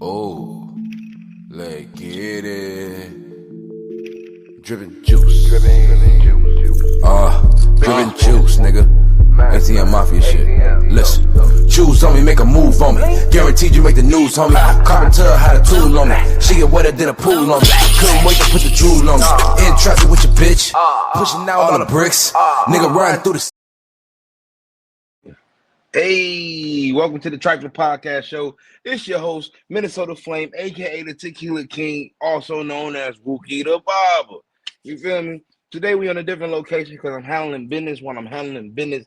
Oh, let's get it. Drippin' juice. Drippin' juice, nigga. ATM Mafia shit. Listen, choose on me, make a move on me. Guaranteed you make the news, homie. Carpenter had a tool on me. She get wetter than a pool on me. Couldn't wait to put the drool on me. In traffic with your bitch. Pushing out all the bricks. Nigga riding through the. Hey, welcome to the Tri-Flinnnn podcast show. It's your host, Minnesota Flame, aka the Tequila King, also known as Wookie the Barber. You feel me? Today we on a different location because I'm handling business. When I'm handling business.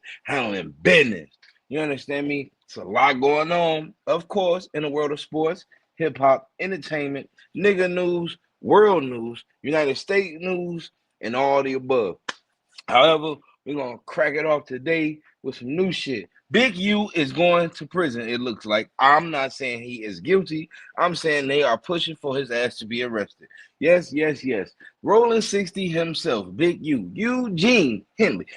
You understand me? It's a lot going on, of course, in the world of sports, hip hop, entertainment, nigga news, world news, United States news, and all the above. However, we're gonna crack it off today with some new shit. Big U is going to prison, it looks like. I'm not saying he is guilty. I'm saying they are pushing for his ass to be arrested. Yes. Rolling 60 himself, Big U, Eugene Henley.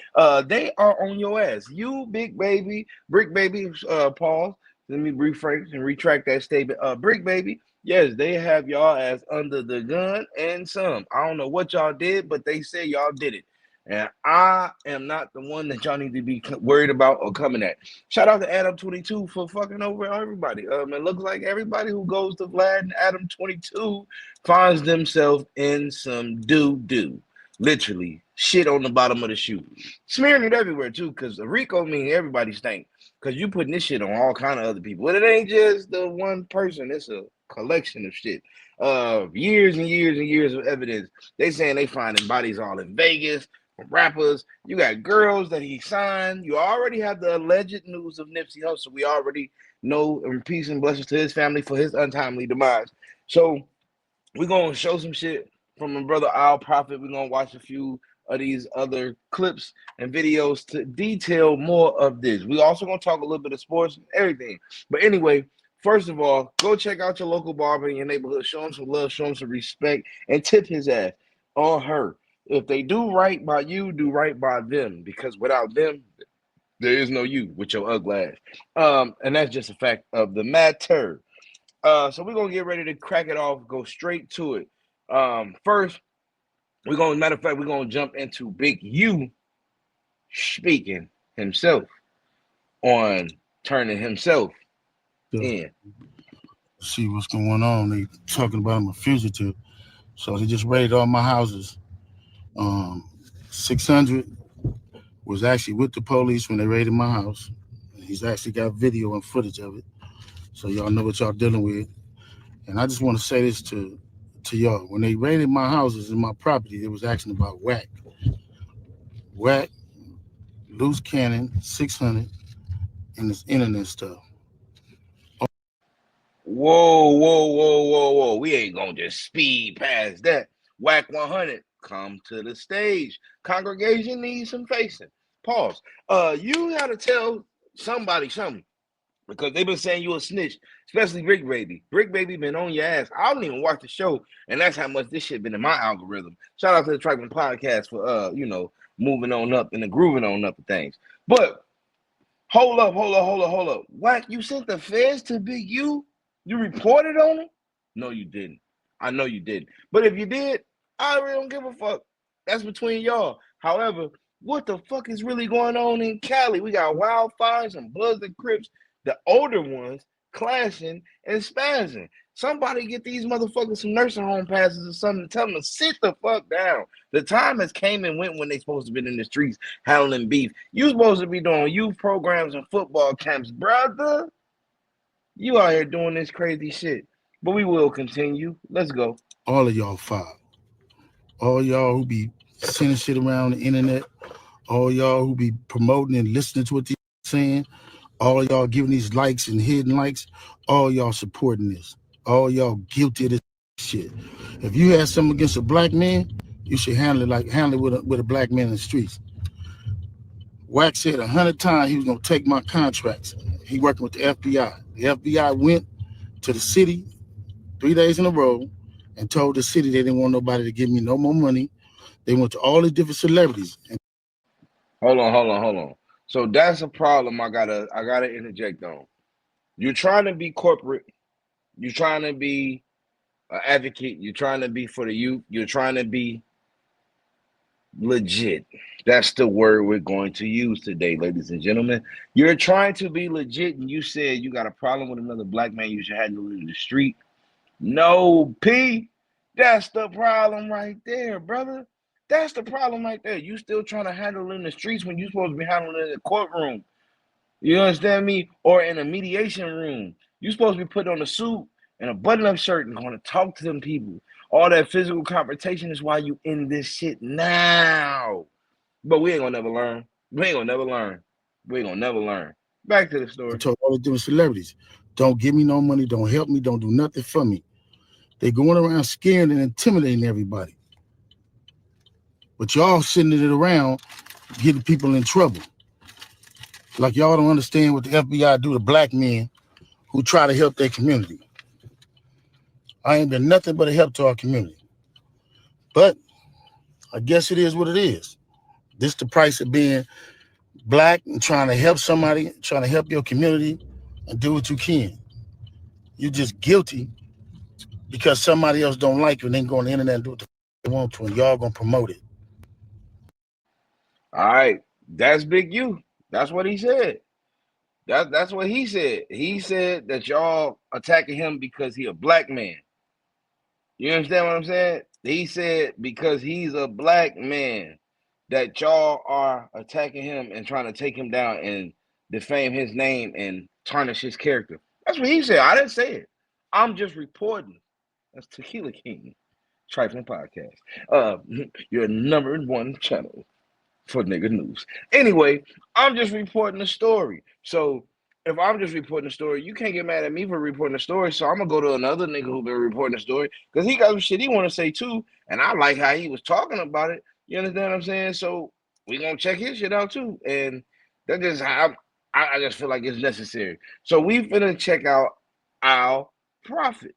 They are on your ass. You, Big Baby, Brick Baby, pause. Let me rephrase and retract that statement. Brick Baby, yes, they have y'all ass under the gun and some. I don't know what y'all did, but they say y'all did it. And I am not the one that y'all need to be worried about or coming at. Shout out to Adam22 for fucking over everybody. It looks like everybody who goes to Vlad and Adam22 finds themselves in some doo-doo. Literally, shit on the bottom of the shoe. Smearing it everywhere, too, because R.I.C.O means everybody stink. Because you putting this shit on all kind of other people. But it ain't just the one person. It's a collection of shit. Years and years and years of evidence. They saying they finding bodies all in Vegas, rappers. You got girls that he signed. You already have the alleged news of Nipsey Hussle. We already know, and peace and blessings to his family for his untimely demise. So we're going to show some shit from my brother Al Prophet. We're going to watch a few of these other clips and videos to detail more of this. We also going to talk a little bit of sports and everything. But anyway, first of all, go check out your local barber in your neighborhood. Show him some love, show him some respect, and tip his ass or her. If they do right by you, do right by them, because without them, there is no you with your ugly ass. And that's just a fact of the matter. So we're gonna get ready to crack it off, go straight to it. First, matter of fact, we're gonna jump into Big U speaking himself on turning himself in. See what's going on. They talking about I'm a fugitive. So they just raided all my houses. 600 was actually with the police when they raided my house. He's actually got video and footage of it. So y'all know what y'all dealing with. And I just want to say this to y'all. When they raided my houses and my property, they was asking about whack, loose cannon, 600, and this internet stuff. Whoa. We ain't gonna just speed past that. Whack 100, come to the stage. Congregation needs some facing. Pause. You gotta tell somebody something. Because they've been saying you a snitch, especially Brick Baby. Brick Baby been on your ass. I don't even watch the show, and that's how much this shit been in my algorithm. Shout out to the Tri-Flinnnn podcast for moving on up and grooving on up and things. But hold up. Whack, you sent the feds to Big U? You reported on him? No, you didn't. I know you didn't. But if you did, I really don't give a fuck. That's between y'all. However, what the fuck is really going on in Cali? We got wildfires and Bloods and Crips, the older ones clashing and spazzing. Somebody get these motherfuckers some nursing home passes or something. Tell them to sit the fuck down. The time has came and went when they supposed to be in the streets handling beef. You supposed to be doing youth programs and football camps, brother. You out here doing this crazy shit. But we will continue. Let's go. All of y'all filed. All y'all who be sending shit around the internet, all y'all who be promoting and listening to what they're saying, all y'all giving these likes and hidden likes, all y'all supporting this. All y'all guilty of this shit. If you had something against a black man, you should handle it with a black man in the streets. Wax said 100 times he was gonna take my contracts. He working with the FBI. The FBI went to the city 3 days in a row and told the city they didn't want nobody to give me no more money. They went to all the different celebrities. Hold on. So that's a problem I gotta interject on. You're trying to be corporate. You're trying to be an advocate. You're trying to be for the youth. You're trying to be legit. That's the word we're going to use today, ladies and gentlemen. You're trying to be legit, and you said you got a problem with another black man, you should handle it in the street. No, P. That's the problem right there, brother. That's the problem right there. You still trying to handle it in the streets when you supposed to be handling it in the courtroom. You understand me? Or in a mediation room. You supposed to be putting on a suit and a button-up shirt and going to talk to them people. All that physical confrontation is why you in this shit now. But we ain't gonna never learn. We ain't gonna never learn. We ain't gonna never learn. Back to the I story. told all the different celebrities, don't give me no money, don't help me, don't do nothing for me. They going around scaring and intimidating everybody. But y'all sending it around, getting people in trouble. Like y'all don't understand what the FBI do to black men who try to help their community. I ain't been nothing but a help to our community. But I guess it is what it is. This the price of being black and trying to help somebody, trying to help your community and do what you can. You're just guilty because somebody else don't like you and then go on the internet and do what they want to, and y'all gonna promote it. All right. That's Big U. That's what he said. That's what he said. He said that y'all attacking him because he a black man. You understand what I'm saying? He said because he's a black man that y'all are attacking him and trying to take him down and defame his name and tarnish his character. That's what he said. I didn't say it. I'm just reporting. That's Tequila King, Tri-Flinnnn Podcast. Your #1 channel for nigga news. Anyway, I'm just reporting the story. So if I'm just reporting the story, you can't get mad at me for reporting the story. So I'm gonna go to another nigga who been reporting the story because he got some shit he want to say too, and I like how he was talking about it. You understand what I'm saying? So we gonna check his shit out too, and that's just how I just feel like it's necessary. So we finna check out our prophet.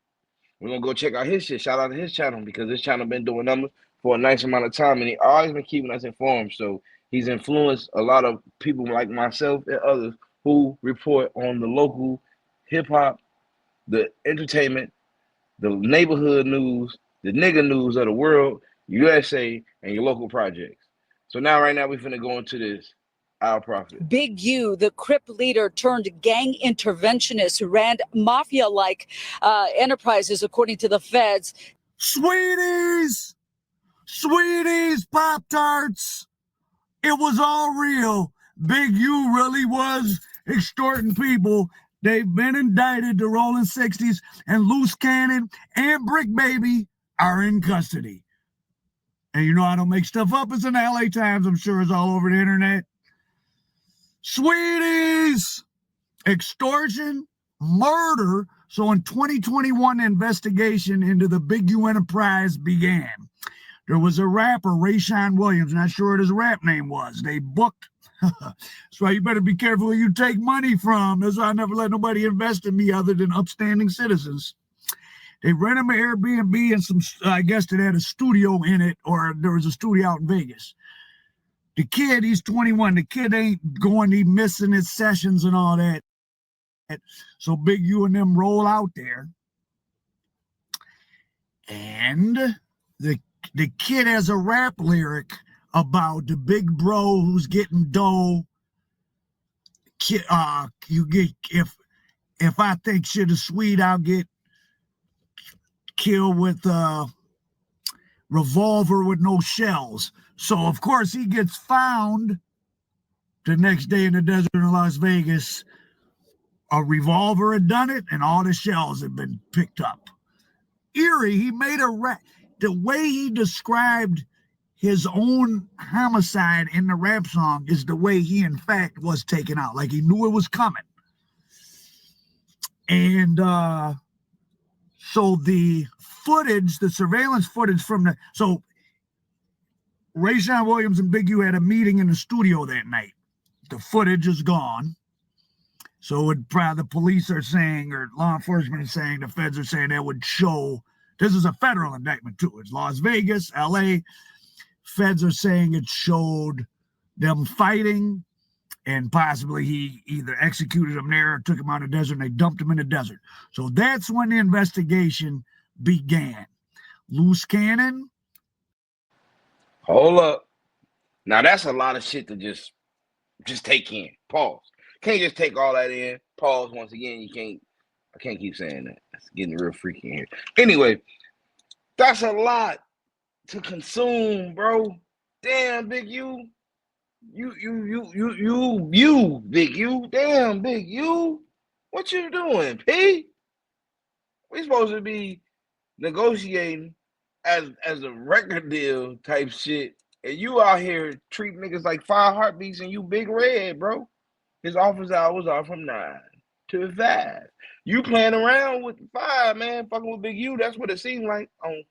We're gonna go check out his shit. Shout out to his channel because this channel been doing numbers for a nice amount of time, and he always been keeping us informed. So he's influenced a lot of people like myself and others who report on the local hip hop, the entertainment, the neighborhood news, the nigga news of the world, USA, and your local projects. So now, right now, we finna go into this. Our prophet. Big U, the Crip leader turned gang interventionist who ran mafia-like enterprises, according to the feds. Sweeties, Pop-Tarts. It was all real. Big U really was extorting people. They've been indicted. The Rolling 60s and Loose Cannon and Brick Baby are in custody. And you know I don't make stuff up. It's in the LA Times. I'm sure it's all over the internet. Sweeties, extortion, murder. So in 2021, investigation into the Big U enterprise began. There was a rapper, R.I.C.O Williams, not sure what his rap name was. They booked. That's why you better be careful who you take money from. That's why I never let nobody invest in me other than upstanding citizens. They rent him an Airbnb and some, I guess it had a studio in it, or there was a studio out in Vegas. The kid, he's 21. The kid ain't going, he missing his sessions and all that. So Big U and them roll out there. And the kid has a rap lyric about the big bro who's getting dough. You get if I think shit is sweet, I'll get killed with a revolver with no shells. So of course he gets found the next day in the desert in Las Vegas. A revolver had done it, and all the shells had been picked up. Eerie, he made a rap. The way he described his own homicide in the rap song is the way he, in fact, was taken out. Like he knew it was coming. And so the footage, the surveillance footage from the... So R.I.C.O Williams and Big U had a meeting in the studio that night. The footage is gone. So the police are saying, or law enforcement is saying, the feds are saying that would show... This is a federal indictment, too. It's Las Vegas, L.A. Feds are saying it showed them fighting and possibly he either executed him there or took him out of the desert and they dumped him in the desert. So that's when the investigation began. Loose cannon. Hold up. Now that's a lot of shit to just take in. Pause. Can't just take all that in. Pause once again. I can't keep saying that. It's getting real freaky in here. Anyway, that's a lot to consume, bro. Damn, Big U. You, Big U. Damn, Big U. What you doing, P? We supposed to be negotiating as a record deal type shit, and you out here treat niggas like 5 heartbeats, and you Big Red, bro. His office hours are from 9 to 5. You playing around with 5, man, fucking with Big U. That's what it seemed like on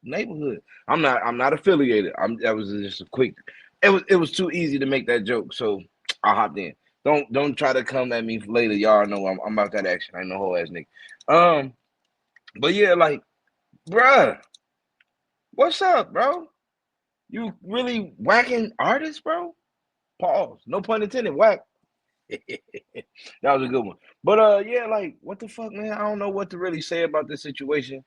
Neighborhood. I'm not affiliated. That was just a quick. It was too easy to make that joke, so I hopped in. Don't try to come at me later. Y'all know I'm about that action. I ain't no whole ass nigga. But yeah, like, bruh, what's up, bro? You really whacking artists, bro? Pause. No pun intended. Whack. That was a good one. But yeah, like, what the fuck, man? I don't know what to really say about this situation.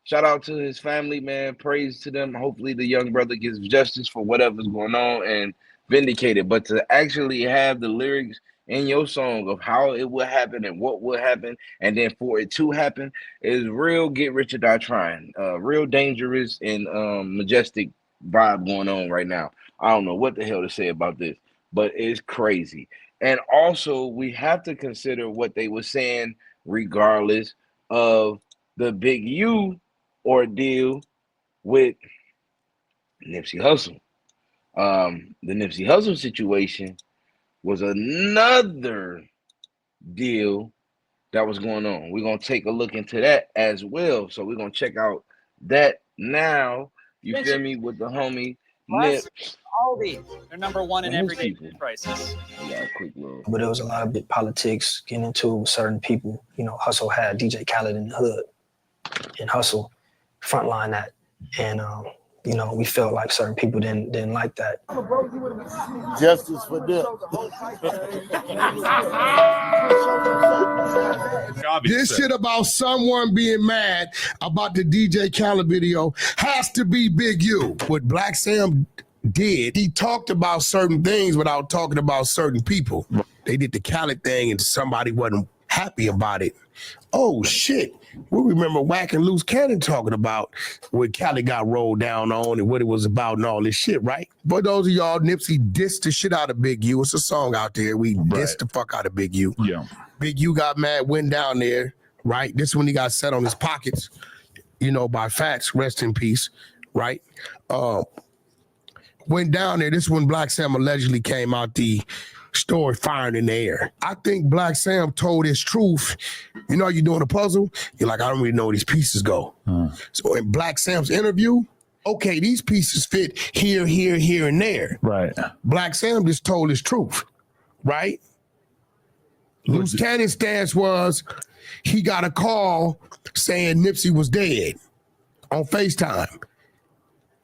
Shout out to his family, man. Praise to them. Hopefully the young brother gets justice for whatever's going on and vindicated. But to actually have the lyrics in your song of how it would happen and what would happen, and then for it to happen, is real get rich or die trying. Real dangerous and majestic vibe going on right now. I don't know what the hell to say about this, but it's crazy. And also, we have to consider what they were saying regardless of the Big U ordeal with Nipsey Hussle. The Nipsey Hussle situation was another deal that was going on. We're going to take a look into that as well. So we're going to check out that now. You feel me? With the homie Nip. Aldi, they're number 1 in everyday prices. But there was a lot of big politics getting into with certain people. You know, Hustle had DJ Khaled in the hood, and Hustle frontline that. And you know, we felt like certain people didn't like that. Justice for them. This shit about someone being mad about the DJ Khaled video has to be Big U. What Black Sam did, he talked about certain things without talking about certain people. They did the Khaled thing and somebody wasn't happy about it. Oh shit. We remember Whack and Loose Cannon talking about what Khaled got rolled down on and what it was about and all this shit, right? But those of y'all, Nipsey dissed the shit out of Big U. It's a song out there. We dissed the fuck out of Big U. Yeah. Big U got mad, went down there, right? This is when he got set on his pockets, you know, by Fats, rest in peace, right? Went down there. This is when Black Sam allegedly came out the store firing in the air. I think Black Sam told his truth. You know, you're doing a puzzle. You're like, I don't really know where these pieces go. So in Black Sam's interview, okay, these pieces fit here, here, here, and there. Right. Black Sam just told his truth, right? Loose Cannon's stance was he got a call saying Nipsey was dead on FaceTime.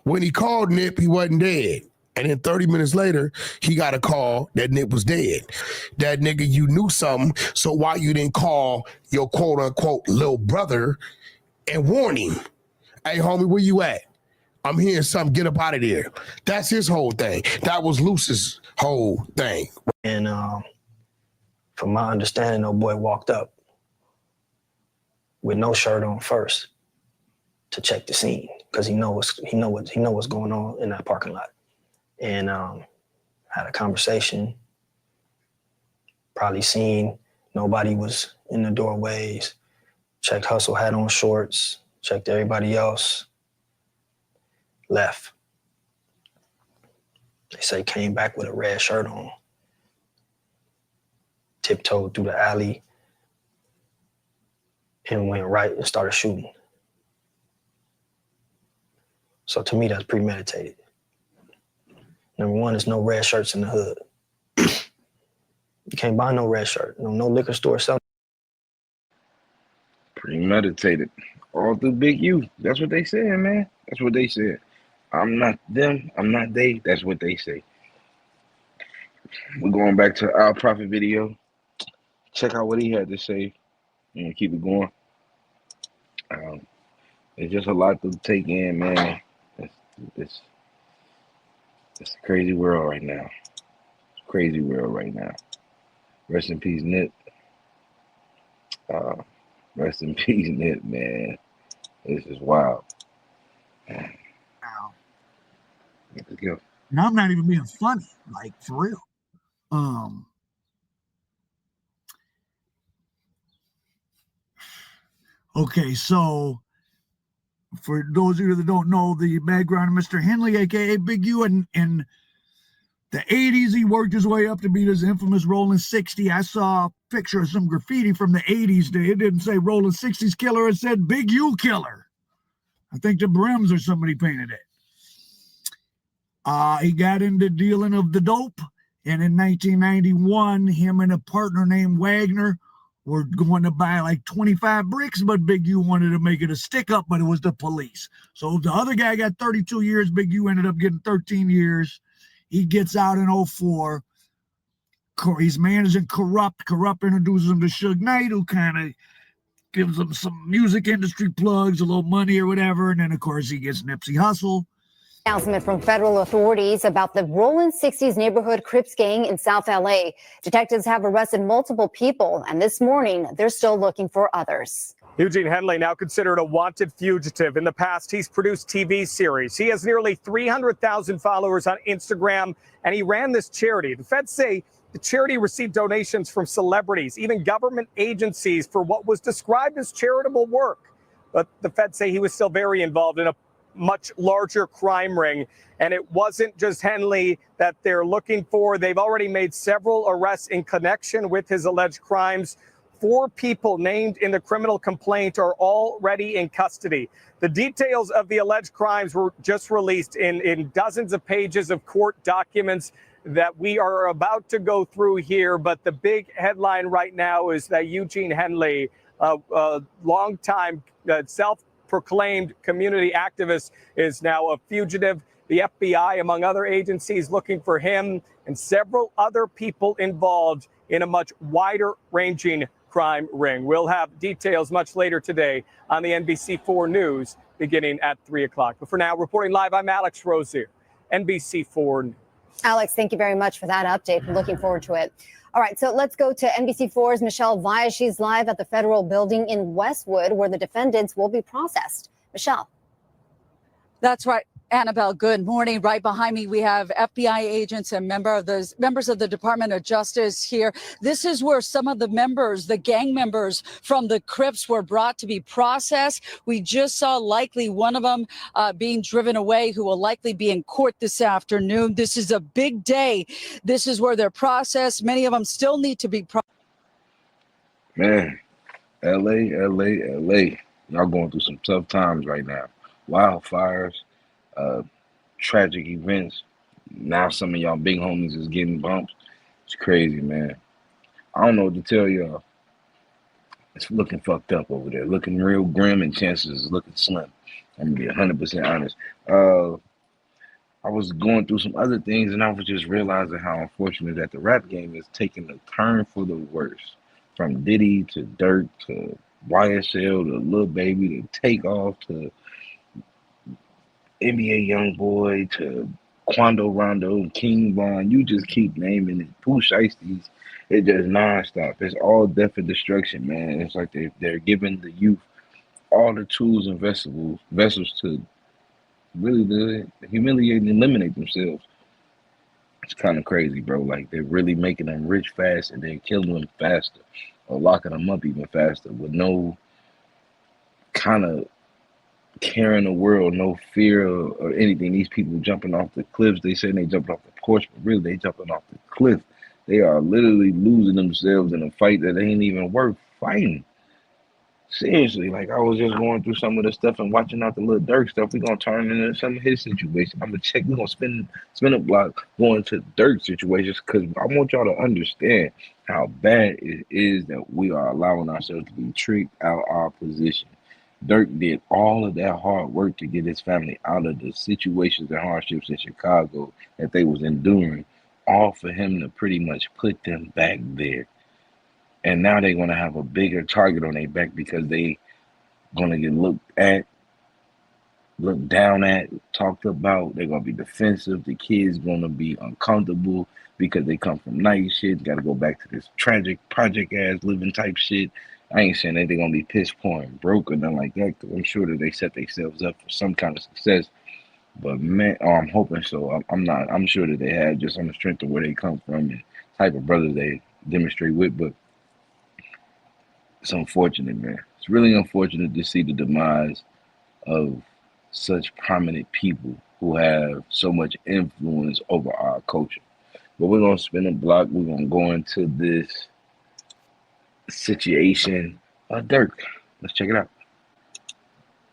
When he called Nip, he wasn't dead. And then 30 minutes later, he got a call that Nip was dead. That nigga, you knew something, so why you didn't call your quote-unquote little brother and warn him? Hey, homie, where you at? I'm hearing something, get up out of there. That's his whole thing. That was Luce's whole thing. And from my understanding, old boy walked up with no shirt on first to check the scene because he know what's going on in that parking lot. And had a conversation, probably seen nobody was in the doorways, checked Hustle had on shorts, checked everybody else, left. They say came back with a red shirt on, tiptoed through the alley and went right and started shooting. So to me, that's premeditated. Number one, there's no red shirts in the hood. You can't buy no red shirt. No liquor store selling. Premeditated. All through Big U. That's what they said, man. That's what they said. I'm not them. I'm not they. That's what they say. We're going back to our prophet video. Check out what he had to say and keep it going. It's just a lot to take in, man. It's a crazy world right now. It's a crazy world right now. Rest in peace, Nip. Rest in peace, Nip, man. This is wild. Now, Let's go. and I'm not even being funny, like for real. Okay, so for those of you that don't know the background of Mr. Henley, aka Big U, in the 80s, he worked his way up to be this infamous Rolling 60. I saw a picture of some graffiti from the 80s. It didn't say Rolling 60s Killer, it said Big U Killer. I think the Brims or somebody painted it. He got into dealing of the dope, and in 1991, him and a partner named Wagner were going to buy like 25 bricks, but Big U wanted to make it a stick up, but it was the police. So the other guy got 32 years. Big U ended up getting 13 years. He gets out in 04. He's managing Corrupt. Corrupt introduces him to Suge Knight, who kind of gives him some music industry plugs, a little money or whatever. And then, of course, he gets Nipsey Hussle. Announcement from federal authorities about the Rolling 60s neighborhood Crips gang in South LA. Detectives have arrested multiple people, and this morning they're still looking for others. Eugene Henley, now considered a wanted fugitive. In the past, he's produced TV series. He has nearly 300,000 followers on Instagram, and he ran this charity. The feds say the charity received donations from celebrities, even government agencies, for what was described as charitable work. But the feds say he was still very involved in a much larger crime ring. And it wasn't just Henley that they're looking for. They've already made several arrests in connection with his alleged crimes. 4 people named in the criminal complaint are already in custody. The details of the alleged crimes were just released in dozens of pages of court documents that we are about to go through here. But the big headline right now is that Eugene Henley, a longtime self-proclaimed community activist, is now a fugitive. The FBI, among other agencies, looking for him and several other people involved in a much wider-ranging crime ring. We'll have details much later today on the NBC4 News beginning at 3 o'clock. But for now, reporting live, I'm Alex Rozier, NBC4 News. Alex, thank you very much for that update. I'm looking forward to it. All right, so let's go to NBC4's Michelle Via. She's live at the federal building in Westwood, where the defendants will be processed. Michelle. That's right. Annabelle, good morning. Right behind me, we have FBI agents and members of the Department of Justice here. This is where some of the members, the gang members from the Crips, were brought to be processed. We just saw likely one of them being driven away, who will likely be in court this afternoon. This is a big day. This is where they're processed. Many of them still need to be processed. Man, LA. Y'all going through some tough times right now. Wildfires. Tragic events. Now some of y'all big homies is getting bumped. It's crazy, man. I don't know what to tell y'all. It's looking fucked up over there. Looking real grim, and chances is looking slim. I'm gonna be 100% honest. I was going through some other things, and I was just realizing how unfortunate that the rap game is taking a turn for the worse. From Diddy to Dirk to YSL to Lil Baby to Takeoff to NBA Youngboy to Quando Rondo, King Von, you just keep naming it. Pooh Shiesties, it's just nonstop. It's all death and destruction, man. It's like they're giving the youth all the tools and vessels to really humiliate and eliminate themselves. It's kind of crazy, bro. Like, they're really making them rich fast and then killing them faster or locking them up even faster with no kind of care in the world, no fear or anything. These people jumping off the cliffs, they say they jumping off the porch, but really they jumping off the cliff. They are literally losing themselves in a fight that ain't even worth fighting. Seriously, like, I was just going through some of the stuff and watching out the little Dirk stuff. We're gonna turn into some of his situation. I'm gonna check, we're gonna spin a block going to Dirk situations, because I want y'all to understand how bad it is that we are allowing ourselves to be tricked out our position. Dirk did all of that hard work to get his family out of the situations and hardships in Chicago that they was enduring all for him to pretty much put them back there. And now they're gonna have a bigger target on their back because they gonna get looked down at, talked about. They're gonna be defensive. The kids gonna be uncomfortable because they come from nice shit. Got to go back to this tragic project ass living type shit. I ain't saying that they're gonna be piss poor and broke or nothing like that. Cause I'm sure that they set themselves up for some kind of success. But man, I'm hoping so. I'm not. I'm sure that they have just on the strength of where they come from and type of brothers they demonstrate with. But it's unfortunate, man. It's really unfortunate to see the demise of such prominent people who have so much influence over our culture. But we're gonna spin a block. We're gonna go into this situation. Dirk, let's check it out.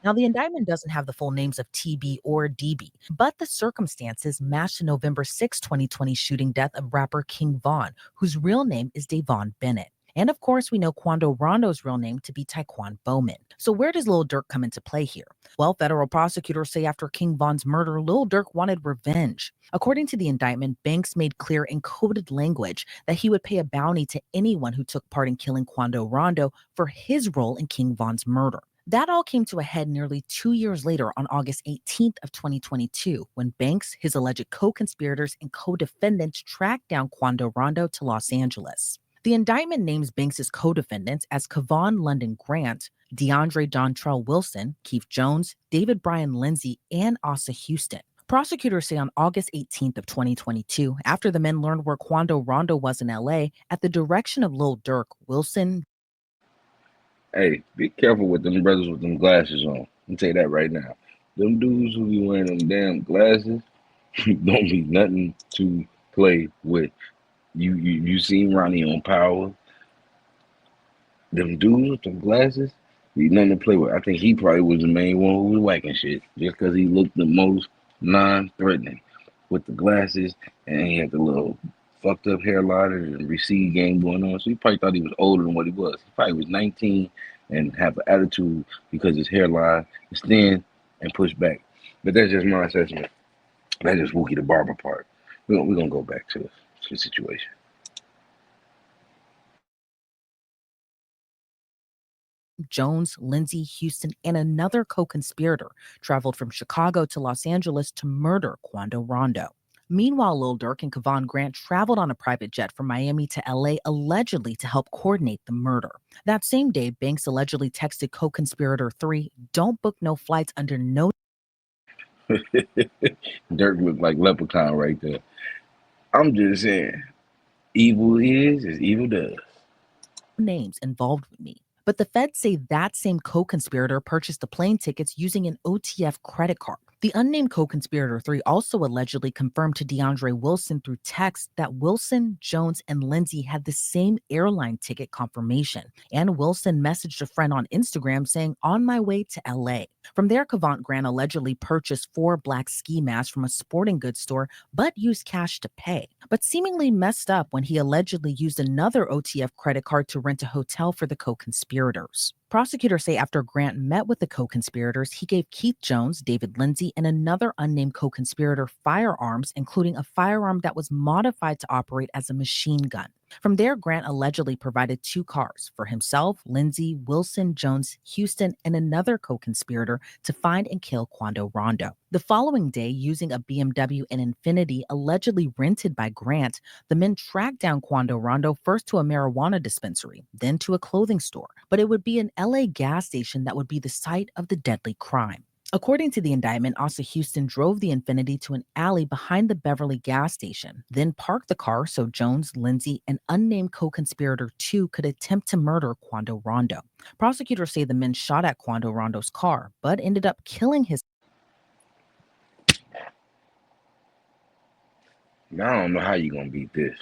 Now, the indictment doesn't have the full names of TB or DB, but the circumstances match the November 6, 2020 shooting death of rapper King Von, whose real name is Davon Bennett. And of course, we know Quando Rondo's real name to be Taekwon Bowman. So where does Lil Durk come into play here? Well, federal prosecutors say after King Von's murder, Lil Durk wanted revenge. According to the indictment, Banks made clear in coded language that he would pay a bounty to anyone who took part in killing Quando Rondo for his role in King Von's murder. That all came to a head nearly 2 years later on August 18th of 2022, when Banks, his alleged co-conspirators and co-defendants tracked down Quando Rondo to Los Angeles. The indictment names Banks' co-defendants as Kevon London Grant, DeAndre Dontrell Wilson, Keith Jones, David Brian Lindsay, and Asa Houston. Prosecutors say on August 18th of 2022, after the men learned where Quando Rondo was in LA, at the direction of Lil Durk, Wilson. Hey, be careful with them brothers with them glasses on. I'll tell you that right now. Them dudes who be wearing them damn glasses don't be nothing to play with. You seen Ronnie on Power. Them dudes with them glasses be nothing to play with. I think he probably was the main one who was whacking shit just because he looked the most non-threatening with the glasses and he had the little fucked up hairline and recede game going on. So he probably thought he was older than what he was. He probably was 19 and have an attitude because his hairline is thin and pushed back. But that's just my assessment. That's just Wookie the barber part. We're gonna go back to the situation. Jones, Lindsay, Houston, and another co-conspirator traveled from Chicago to Los Angeles to murder Quando Rondo. Meanwhile, Lil Durk and Kevon Grant traveled on a private jet from Miami to LA allegedly to help coordinate the murder. That same day, Banks allegedly texted co-conspirator 3, "Don't book no flights under no..." Dirk looked like Leprechaun right there. I'm just saying, evil is as evil does. Names involved with me. But the feds say that same co-conspirator purchased the plane tickets using an OTF credit card. The unnamed co-conspirator 3 also allegedly confirmed to DeAndre Wilson through text that Wilson, Jones, and Lindsay had the same airline ticket confirmation. And Wilson messaged a friend on Instagram saying, "On my way to LA." From there, Kevon Grant allegedly purchased 4 black ski masks from a sporting goods store, but used cash to pay. But seemingly messed up when he allegedly used another OTF credit card to rent a hotel for the co-conspirators. Prosecutors say after Grant met with the co-conspirators, he gave Keith Jones, David Lindsay, and another unnamed co-conspirator firearms, including a firearm that was modified to operate as a machine gun. From there, Grant allegedly provided 2 cars for himself, Lindsay, Wilson, Jones, Houston, and another co-conspirator to find and kill Quando Rondo. The following day, using a BMW and Infiniti allegedly rented by Grant, the men tracked down Quando Rondo first to a marijuana dispensary, then to a clothing store. But it would be an LA gas station that would be the site of the deadly crime. According to the indictment, Asa Houston drove the Infiniti to an alley behind the Beverly gas station, then parked the car so Jones, Lindsay, and unnamed co-conspirator 2 could attempt to murder Quando Rondo. Prosecutors say the men shot at Quando Rondo's car, but ended up killing his... Now I don't know how you're gonna beat this.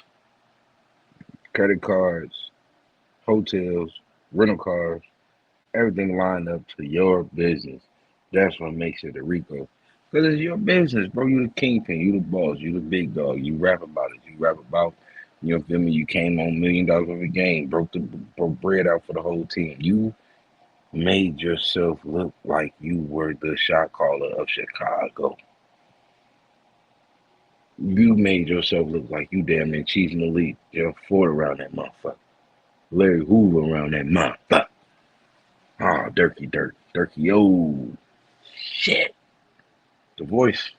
Credit cards, hotels, rental cars, everything lined up to your business. That's what makes it a RICO. Because it's your business, bro. You the kingpin, you the boss, you the big dog. You rap about it. You rap about, you know, feel me? You came on $1 million worth of game, broke bread out for the whole team. You made yourself look like you were the shot caller of Chicago. You made yourself look like you damn near Chief Malik, Jeff Ford around that motherfucker. Larry Hoover around that motherfucker. Ah, Dirky, oh, shit. The voice.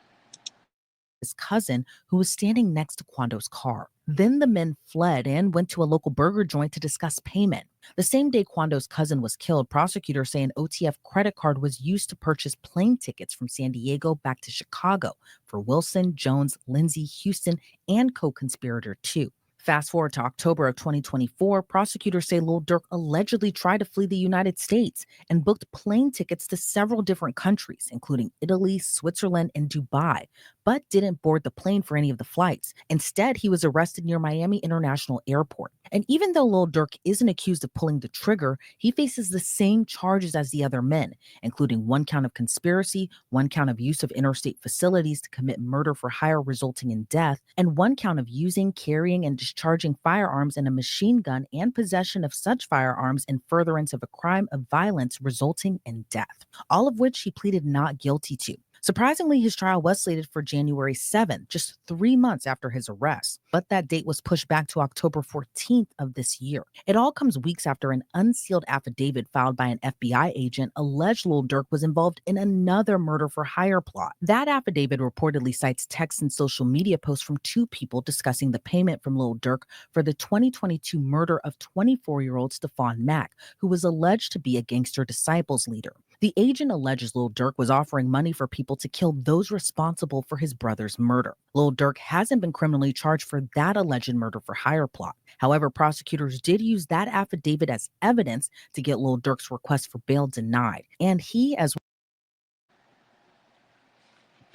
His cousin, who was standing next to Quando's car. Then the men fled and went to a local burger joint to discuss payment. The same day Quando's cousin was killed, prosecutors say an OTF credit card was used to purchase plane tickets from San Diego back to Chicago for Wilson, Jones, Lindsay, Houston, and co-conspirator 2. Fast forward to October of 2024, prosecutors say Lil Durk allegedly tried to flee the United States and booked plane tickets to several different countries, including Italy, Switzerland, and Dubai, but didn't board the plane for any of the flights. Instead, he was arrested near Miami International Airport. And even though Lil Durk isn't accused of pulling the trigger, he faces the same charges as the other men, including 1 count of conspiracy, 1 count of use of interstate facilities to commit murder for hire resulting in death, and 1 count of using, carrying, and discharging firearms and a machine gun and possession of such firearms in furtherance of a crime of violence resulting in death, all of which he pleaded not guilty to. Surprisingly, his trial was slated for January 7th, just 3 months after his arrest, but that date was pushed back to October 14th of this year. It all comes weeks after an unsealed affidavit filed by an FBI agent alleged Lil Durk was involved in another murder for hire plot. That affidavit reportedly cites texts and social media posts from 2 people discussing the payment from Lil Durk for the 2022 murder of 24-year-old Stephon Mack, who was alleged to be a Gangster Disciples leader. The agent alleges Lil Durk was offering money for people to kill those responsible for his brother's murder. Lil Durk hasn't been criminally charged for that alleged murder for hire plot. However, prosecutors did use that affidavit as evidence to get Lil Durk's request for bail denied. And he, as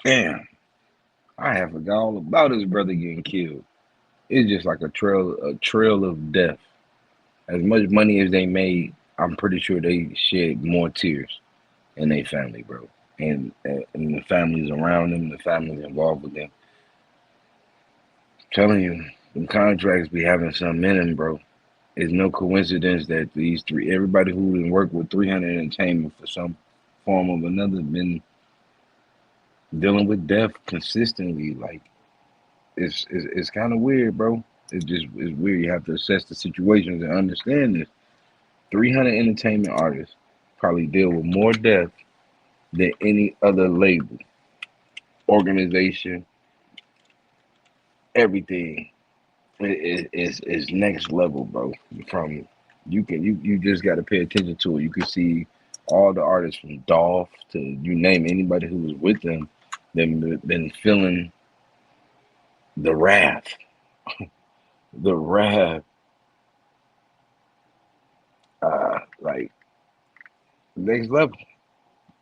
Damn. I have forgot all about his brother getting killed. It's just like a trail of death. As much money as they made, I'm pretty sure they shed more tears in their family, bro. And the families around them, the families involved with them. I'm telling you, the contracts be having some in them, bro. It's no coincidence that these 3, everybody who done worked with 300 Entertainment for some form of another been dealing with death consistently. Like, it's kind of weird, bro. It's weird. You have to assess the situations and understand this. 300 Entertainment artists probably deal with more death than any other label, organization, everything. Is next level, bro. From you just got to pay attention to it. You can see all the artists from Dolph to you name anybody who was with them. They've been feeling the wrath, the wrath. Like next level.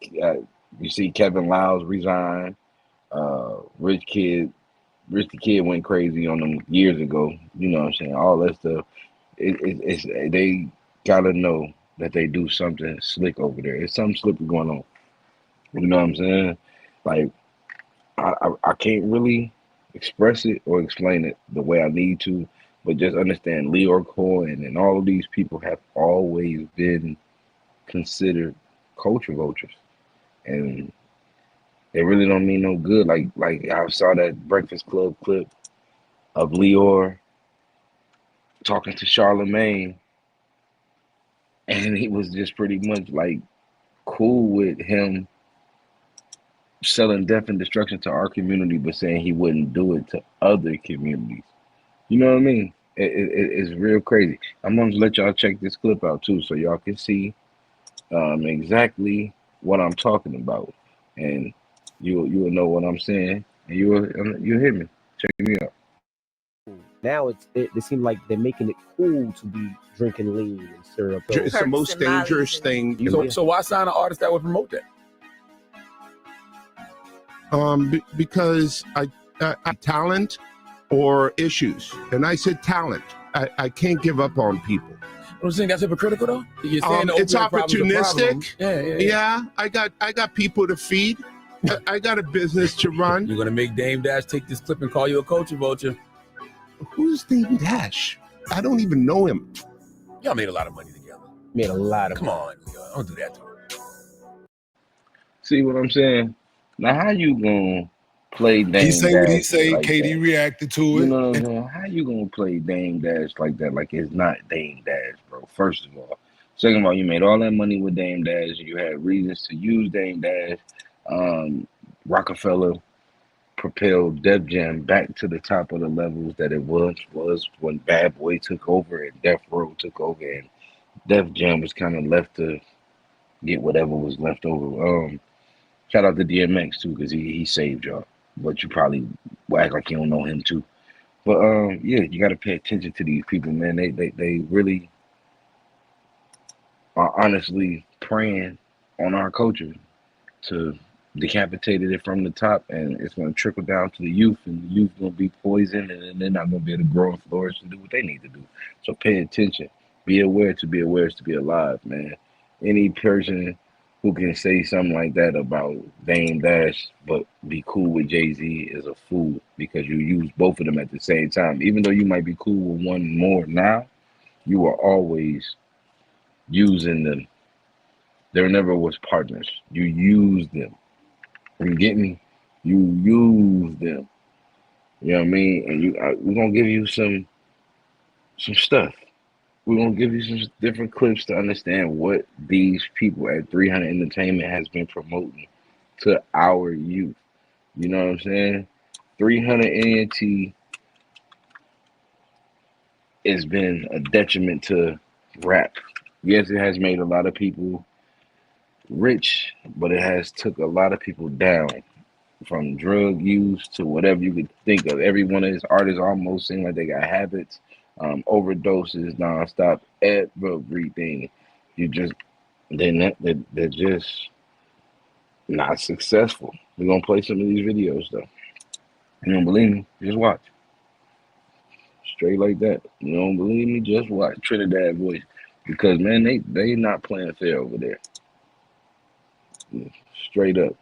You see Kevin Lyles resign. Rich the Kid went crazy on them years ago. You know what I'm saying? All that stuff. It's they gotta know that they do something slick over there. It's something slick going on. You know what I'm saying? Like I can't really express it or explain it the way I need to, but just understand Leo Cohen and all of these people have always been considered culture vultures, and they really don't mean no good. Like I saw that Breakfast Club clip of Leor talking to Charlemagne, and he was just pretty much like cool with him selling death and destruction to our community, but saying he wouldn't do it to other communities. You know what I mean? It's real crazy. I'm gonna let y'all check this clip out too, so y'all can see exactly what I'm talking about, and you'll know what I'm saying, and you'll hear me. Check me out. Now it seems like they're making it cool to be drinking lean and syrup. It's the most dangerous thing. So why sign an artist that would promote that? Because I talent or issues, and I said talent. I can't give up on people. I'm saying that's hypocritical though. You're saying it's opportunistic. Yeah. I got people to feed. I got a business to run. You're gonna make Dame Dash take this clip and call you a culture vulture. Who's Dame Dash? I don't even know him. Y'all made a lot of money together. Made a lot of Come on, don't do that to him. See what I'm saying? Now, how you gonna play Dame He say what he Dash say. like KD that? reacted to You it. know what I'm saying? How you gonna play Dame Dash like that? Like it's not Dame Dash, bro. First of all. Second of all, you made all that money with Dame Dash. You had reasons to use Dame Dash. Rockefeller propelled Def Jam back to the top of the levels that it was when Bad Boy took over and Death Row took over, and Def Jam was kind of left to get whatever was left over. Shout out to DMX too, because he saved y'all. But you probably will act like you don't know him too. But yeah, you got to pay attention to these people, man. They really are honestly preying on our culture to decapitate it from the top, and it's going to trickle down to the youth, and the youth going to be poisoned, and then they're not going to be able to grow and flourish and do what they need to do. So pay attention. Be aware. To be aware is to be alive, man. Any person who can say something like that about Dame Dash but be cool with Jay-Z is a fool, because you use both of them at the same time. Even though you might be cool with one more now, you are always using them. There never was partners. You use them. You get me? You use them. You know what I mean? And we're gonna give you some stuff. We're gonna give you some different clips to understand what these people at 300 Entertainment has been promoting to our youth. You know what I'm saying? 300 ENT has been a detriment to rap. Yes, it has made a lot of people rich, but it has took a lot of people down, from drug use to whatever you could think of. Every one of his artists almost seem like they got habits, overdoses, nonstop, everything. They're just not successful. We're gonna play some of these videos though. You don't believe me? Just watch. Straight like that. You don't believe me? Just watch. Trinidad voice. Because man, they not playing fair over there. Straight up.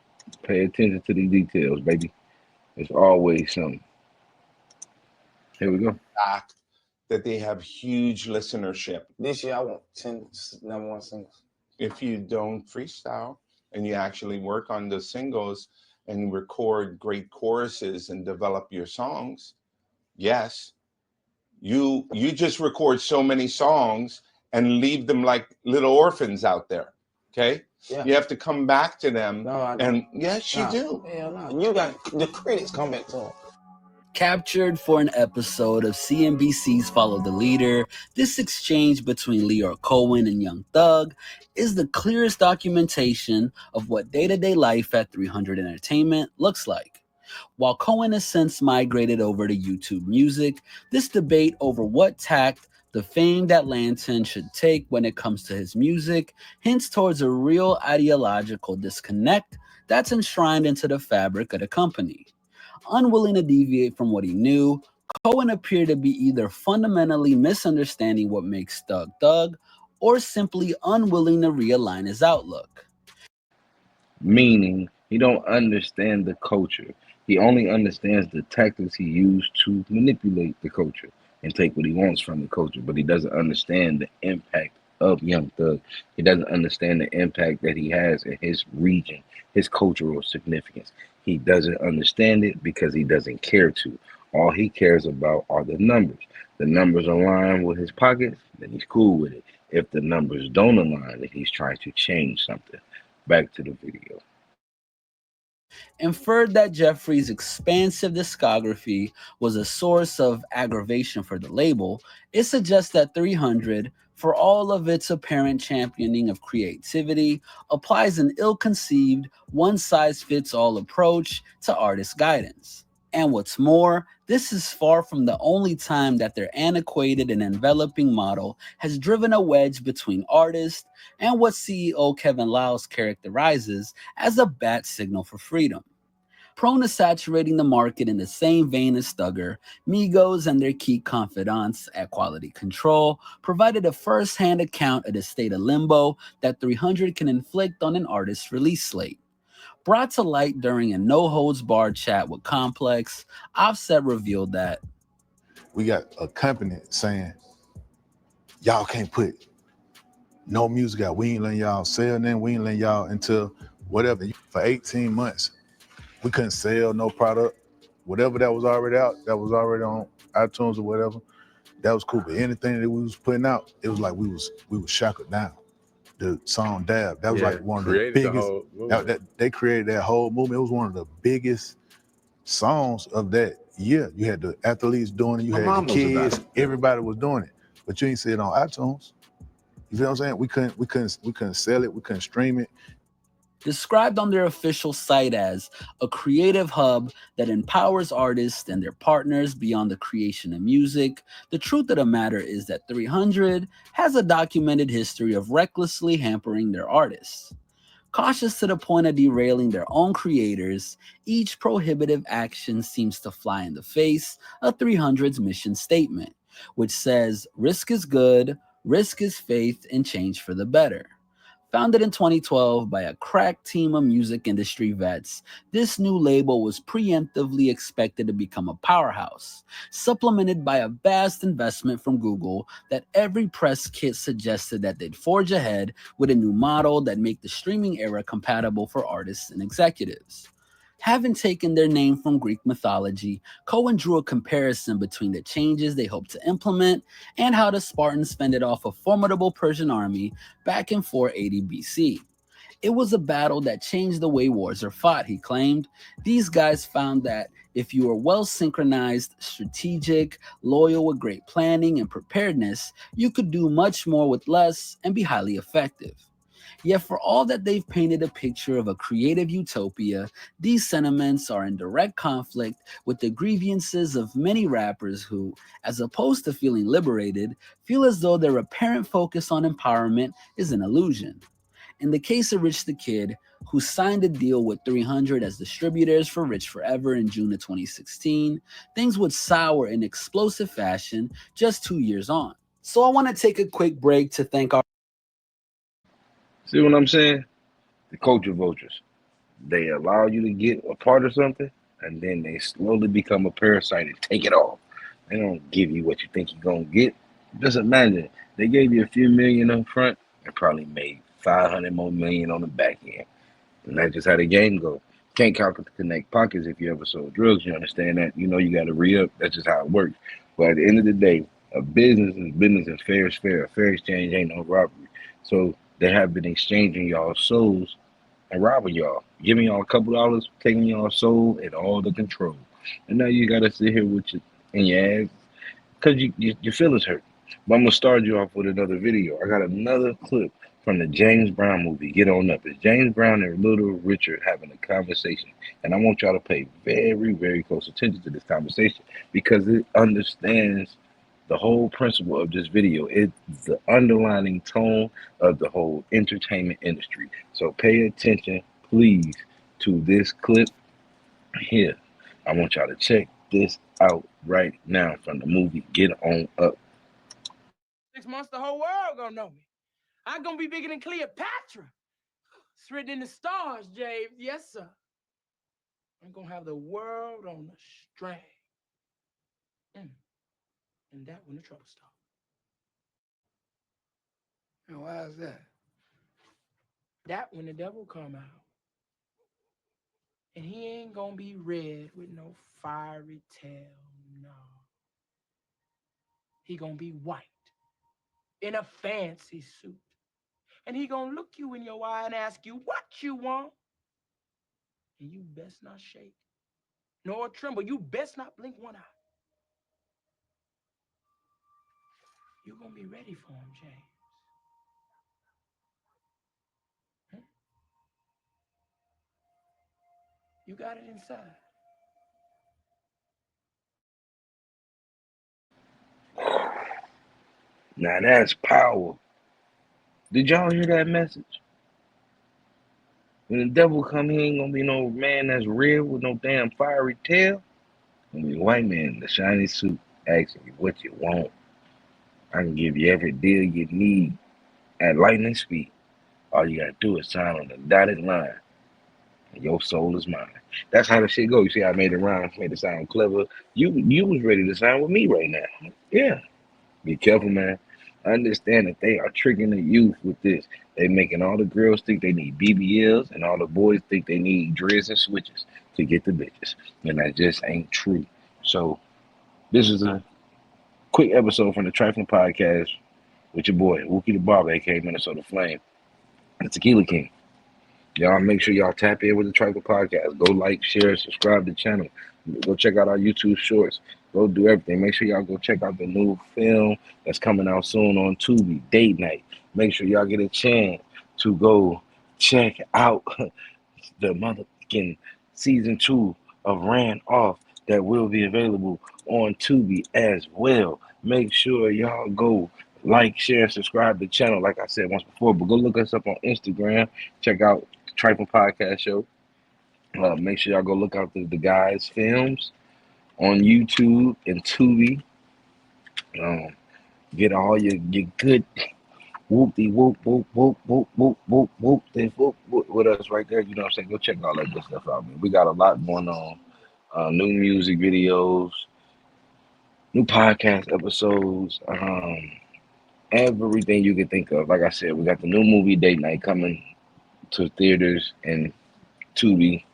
Pay attention to the details, baby. There's always something. Here we go. Fact that they have huge listenership. This year I want 10 number one singles. If you don't freestyle and you actually work on the singles and record great choruses and develop your songs, yes, you just record so many songs and leave them like little orphans out there. Okay? Yeah. You have to come back to them. No, I and don't. yes, you do. Hell no. You got the critics come back to them. Captured for an episode of CNBC's Follow the Leader, this exchange between Lyor Cohen and Young Thug is the clearest documentation of what day-to-day life at 300 Entertainment looks like. While Cohen has since migrated over to YouTube Music, this debate over what tact the famed Atlantan should take when it comes to his music hints towards a real ideological disconnect that's enshrined into the fabric of the company. Unwilling to deviate from what he knew, Cohen appeared to be either fundamentally misunderstanding what makes Thug Thug, or simply unwilling to realign his outlook. Meaning, he don't understand the culture. He only understands the tactics he used to manipulate the culture and take what he wants from the culture, but he doesn't understand the impact of Young Thug. He doesn't understand the impact that he has in his region, his cultural significance. He doesn't understand it because he doesn't care to. All he cares about are the numbers. The numbers align with his pockets, then he's cool with it. If the numbers don't align, then he's trying to change something. Back to the video. Inferred that Jeffrey's expansive discography was a source of aggravation for the label, it suggests that 300, for all of its apparent championing of creativity, applies an ill-conceived, one-size-fits-all approach to artist guidance. And what's more, this is far from the only time that their antiquated and enveloping model has driven a wedge between artists and what CEO Kevin Liles characterizes as a bat signal for freedom. Prone to saturating the market in the same vein as Thugger, Migos and their key confidants at Quality Control provided a first-hand account of the state of limbo that 300 can inflict on an artist's release slate. Brought to light during a no-holds-barred chat with Complex, Offset revealed that we got a company saying, y'all can't put no music out. We ain't letting y'all sell nothing. We ain't letting y'all until whatever. For 18 months, We couldn't sell no product. Whatever that was already out, that was already on iTunes or whatever, that was cool. But anything that we was putting out, it was like we was shackled down. The song Dab, that was like one of the biggest. They created that whole movement. It was one of the biggest songs of that year. You had the athletes doing it, you had the kids, everybody was doing it. But you ain't see it on iTunes. You feel what I'm saying? We couldn't sell it, we couldn't stream it. Described on their official site as a creative hub that empowers artists and their partners beyond the creation of music, the truth of the matter is that 300 has a documented history of recklessly hampering their artists. Cautious to the point of derailing their own creators, each prohibitive action seems to fly in the face of 300's mission statement, which says, "Risk is good, risk is faith, and change for the better." Founded in 2012 by a crack team of music industry vets, this new label was preemptively expected to become a powerhouse, supplemented by a vast investment from Google that every press kit suggested that they'd forge ahead with a new model that make the streaming era compatible for artists and executives. Having taken their name from Greek mythology, Cohen drew a comparison between the changes they hoped to implement and how the Spartans fended off a formidable Persian army back in 480 BC. It was a battle that changed the way wars are fought, he claimed. These guys found that if you are well synchronized, strategic, loyal with great planning and preparedness, you could do much more with less and be highly effective. Yet for all that they've painted a picture of a creative utopia, these sentiments are in direct conflict with the grievances of many rappers who, as opposed to feeling liberated, feel as though their apparent focus on empowerment is an illusion. In the case of Rich the Kid, who signed a deal with 300 as distributors for Rich Forever in June of 2016, things would sour in explosive fashion just 2 years on. So I want to take a quick break to thank our See what I'm saying? The culture vultures. They allow you to get a part of something, and then they slowly become a parasite and take it all. They don't give you what you think you're gonna get. Just imagine they gave you a few million up front and probably made 500 more million on the back end. And that's just how the game goes. Can't connect pockets if you ever sold drugs. You understand that? You know you got to re-up. That's just how it works. But at the end of the day, a business is business and fair is fair. A fair exchange ain't no robbery. So they have been exchanging y'all souls and robbing y'all, giving y'all a couple dollars, taking y'all soul and all the control. And now you got to sit here with your in your ass because your feelings hurt. But I'm gonna start you off with another video. I got another clip from the James Brown movie. Get on up. It's James Brown and Little Richard having a conversation, and I want y'all to pay very, very close attention to this conversation because it understands the whole principle of this video. It's the underlining tone of the whole entertainment industry. So pay attention, please, to this clip here. I want y'all to check this out right now from the movie Get On Up. 6 months, the whole world gonna know me. I'm gonna be bigger than Cleopatra. It's written in the stars, James. Yes, sir. I'm gonna have the world on the string. And that when the trouble starts. And why is that? That when the devil come out. And he ain't gonna be red with no fiery tail, no. He gonna be white in a fancy suit. And he gonna look you in your eye and ask you what you want. And you best not shake, nor tremble. You best not blink one eye. You gonna be ready for him, James. You got it inside. Now that's power. Did y'all hear that message? When the devil come, he ain't gonna be no man that's red with no damn fiery tail. Gonna be a white man in the shiny suit asking you what you want. I can give you every deal you need at lightning speed. All you gotta do is sign on the dotted line. And your soul is mine. That's how the shit go. You see, I made it rhyme, made it sound clever. You was ready to sign with me right now. Yeah. Be careful, man. Understand that they are tricking the youth with this. They making all the girls think they need BBLs and all the boys think they need dreads and switches to get the bitches. And that just ain't true. So this is a quick episode from the Tri-Flinnnn podcast with your boy, Wookie the Barber, aka Minnesota Flame, and Tequila King. Y'all make sure y'all tap in with the Tri-Flinnnn podcast. Go like, share, subscribe to the channel. Go check out our YouTube shorts. Go do everything. Make sure y'all go check out the new film that's coming out soon on Tubi, Date Night. Make sure y'all get a chance to go check out the motherfucking season 2 of Ran Off that will be available on Tubi as well. Make sure y'all go like, share, and subscribe to the channel, like I said once before. But go look us up on Instagram. Check out the Tri-Flinnnn Podcast Show. Make sure y'all go look out the guys' films on YouTube and Tubi. Get all your good whoop de whoop whoop whoop whoop whoop whoop whoop then whoop with us right there. You know what I'm saying? Go check all that good stuff out, man. We got a lot going on. New music videos, new podcast episodes, everything you can think of. Like I said, we got the new movie Date Night coming to theaters and Tubi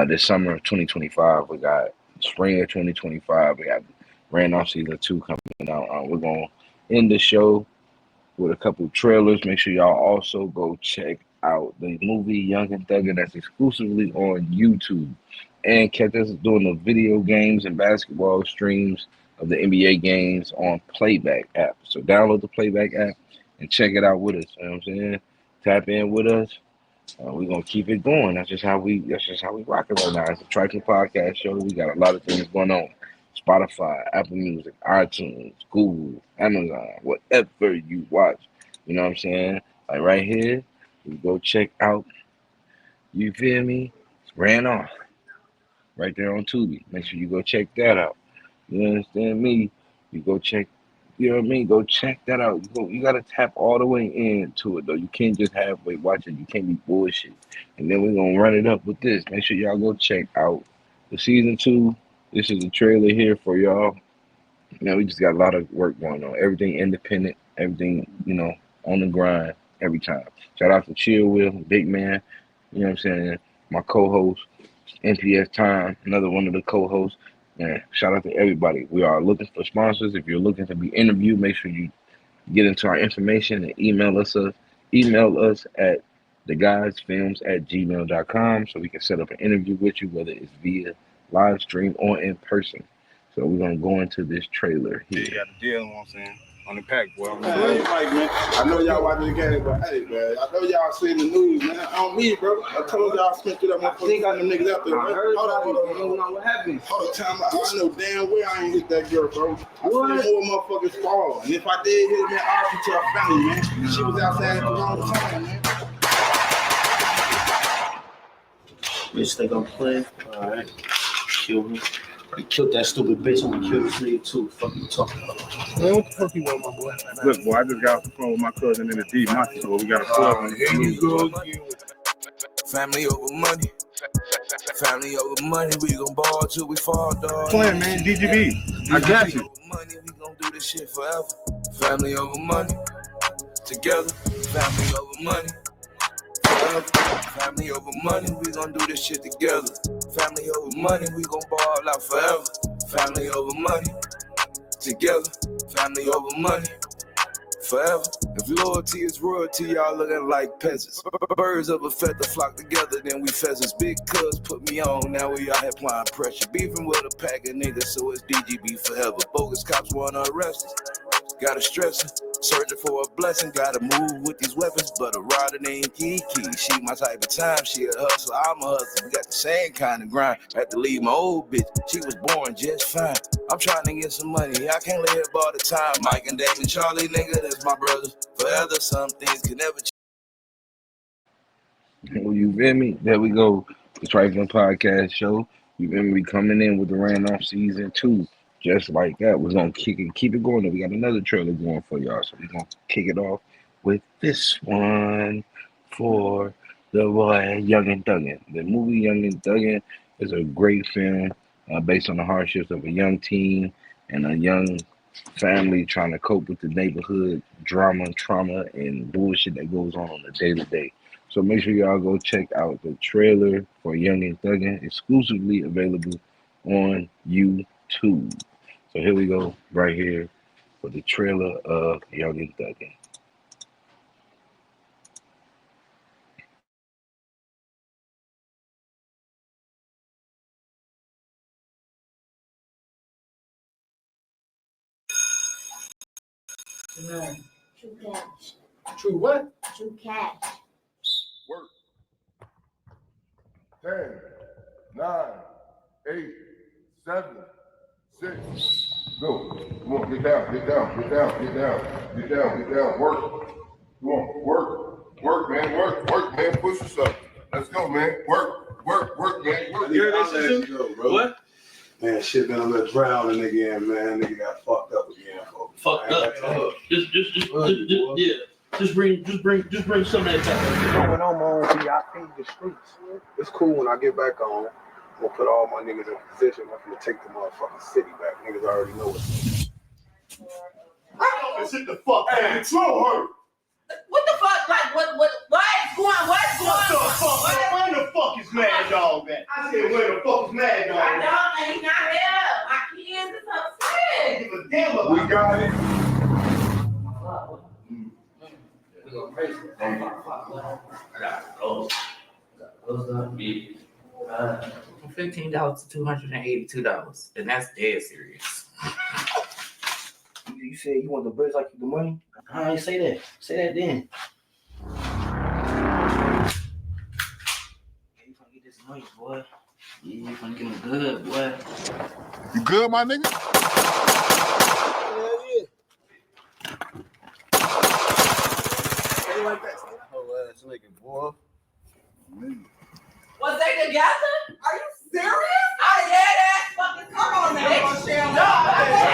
this summer of 2025. We got spring of 2025. We got Ran Off season 2 coming out. We're gonna end the show with a couple of trailers. Make sure y'all also go check out the movie Young and Thugger that's exclusively on YouTube. And catch us doing the video games and basketball streams of the NBA games on Playback app. So download the Playback app and check it out with us. You know what I'm saying? Tap in with us. We're gonna keep it going. That's just how we rock it right now. It's a Tri-Flinnnn Podcast Show. We got a lot of things going on. Spotify, Apple Music, iTunes, Google, Amazon, whatever you watch. You know what I'm saying? Like right here, you go check out, you feel me? Ran Off. Right there on Tubi. Make sure you go check that out. You understand me? You go check, you know what I mean? Go check that out. You gotta tap all the way into it though. You can't just halfway watch it. You can't be bullshit. And then we're gonna run it up with this. Make sure y'all go check out the season 2. This is a trailer here for y'all. Now we just got a lot of work going on. Everything independent, everything, on the grind every time. Shout out to Chill Will, Big Man, you know what I'm saying? My co-host, NPS Time, another one of the co-hosts. And shout out to everybody. We are looking for sponsors. If you're looking to be interviewed, make sure you get into our information and email us at theguysfilms@gmail.com so we can set up an interview with you, whether it's via live stream or in person. So we're gonna go into this trailer here. You got the deal, you know what I'm saying? On the pack, boy. Man, I know y'all watching the game, but hey, man, I know y'all seen the news, man. On me, bro. I told y'all spent through that motherfucker. Got them niggas out there, bro. Hold on. What happened? Hold on, time out. I know damn well I ain't hit that girl, bro. I seen more motherfuckers fall. And if I did hit him, man, I to her family, man. She was outside at the wrong time, man. Bitch, they gonna play. Alright. Kill me. I killed that stupid bitch. I'm gonna kill this nigga too. Fuck you talking about? Man, what the fuck you want, my boy? Look, boy, I just got off the phone with my cousin in the D Monty, so we got a club on the Here you go again. Family over money. Family over money. We gon' ball till we fall, dog. Playing, man. DGB. I got you. Money, we gon' do this shit forever. Family over money. Together. Family over money. Forever. Family over money. We gon' do this shit together. Family over money. We gon' ball out forever. Family over money. Together. Family over money. Forever. If loyalty is royalty, y'all looking like peasants. Birds of a feather flock together, then we pheasants. Big cuz put me on, now we out here applying pressure. Beefing with a pack of niggas, so it's DGB forever. Bogus cops wanna arrest us. Gotta stress it. Searching for a blessing, gotta move with these weapons. But a rider named Kiki, she my type of time. She a hustler, I'm a hustler. We got the same kind of grind. Had to leave my old bitch, she was born just fine. I'm trying to get some money, I can't live all the time. Mike and Dave and Charlie, nigga, that's my brothers. Forever, some things can never change. You feel me? There we go. The Tri-Flinnnn Podcast Show. You feel me? We coming in with the Ran Off season 2. Just like that. We're gonna keep it going. We got another trailer going for y'all. So we're gonna kick it off with this one for the boy Young and Thuggin'. The movie Young and Thuggin' is a great film based on the hardships of a young teen and a young family, trying to cope with the neighborhood drama, trauma, and bullshit that goes on a daily day. So make sure y'all go check out the trailer for Young and Thuggin', exclusively available on YouTube. So here we go, right here for the trailer of Young and Thuggin'. True cash. True what? True cash. Work. 10, 9, 8, 7, 6. Go. Come on, get down, get down, get down, get down, get down, get down. Work. Come on, work. Work, man, work, man. Push yourself. Let's go, man. Work, man. Work. You heard that shit, bro? What? Man, shit been a little drowning again, man. Nigga got fucked up again, folks. Fucked up. Just bring some of that back. When I'm on, I think the streets. It's cool when I get back on. I'm gonna put all my niggas in position. I'm gonna take the motherfucking city back. Niggas already know it. Sit the fuck down. It's slow hurt. What the fuck? Like, what is going on? Where the fuck is Mad Dog at? I said, where the fuck is Mad Dog at? My dog ain't not here. My kids is upset. Give a damn about We got it. From $15 to $282, and that's dead serious. You said you want the birds like the money? All right, say that. Say that then. Yeah, you gonna get this money, boy. Yeah, you gonna get them good, boy. You good, my nigga? Hell yeah. Hey, like that. Oh, ass nigga, boy. Was they together? Are you serious? I dead ass fucking come on now. Bitch. No, I dead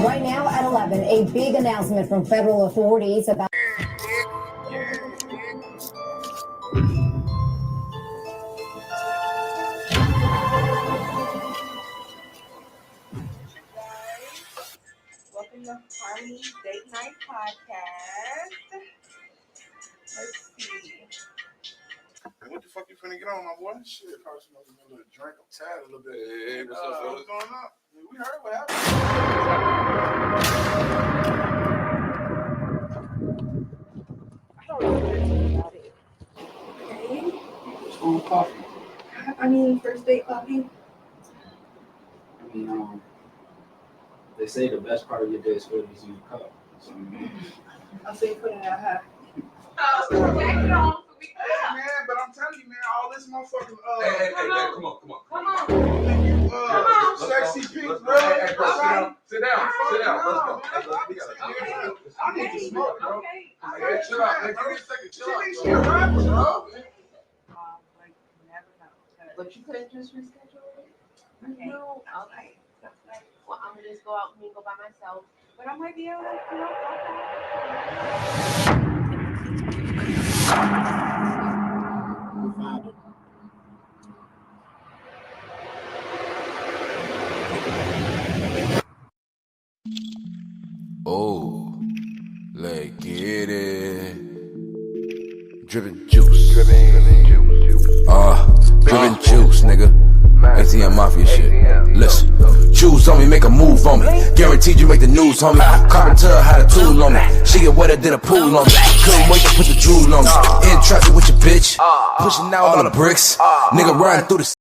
Right now at 11, a big announcement from federal authorities about. Welcome to Harmony's Date Night Podcast. Let's see. What the fuck you finna get on, my boy? Shit, probably smoking a little drink. I'm tired a little bit. Hey, what's up, fellas? What's going on? We heard what happened. I don't know anything about it. Okay. School coffee. I mean, first date coffee. I mean, they say the best part of your day is when you use a cup. So, I'll say put it out high. Hey, man, but I'm telling you, man, all this motherfucking Hey, come on. Come on. Sexy pink, bro. Sit down. Let's go. I need to smoke, bro. Okay. Chill out. Give me a second. Chill out. She a rapper, bro. Like, never know. But you couldn't just reschedule it? Okay. No. Okay. Well, I'm gonna just go out and go by myself. But I might be able to, Oh, let's get it. Drippin' juice. Drippin' juice, nigga. ATM Mafia shit. Listen, choose on me, make a move on me. Guaranteed you make the news, homie. Carpenter had a tool on me. She get wetter than a pool on me. Couldn't wait to put the drool on me. In traffic with your bitch. Pushing out all the bricks. Nigga riding through the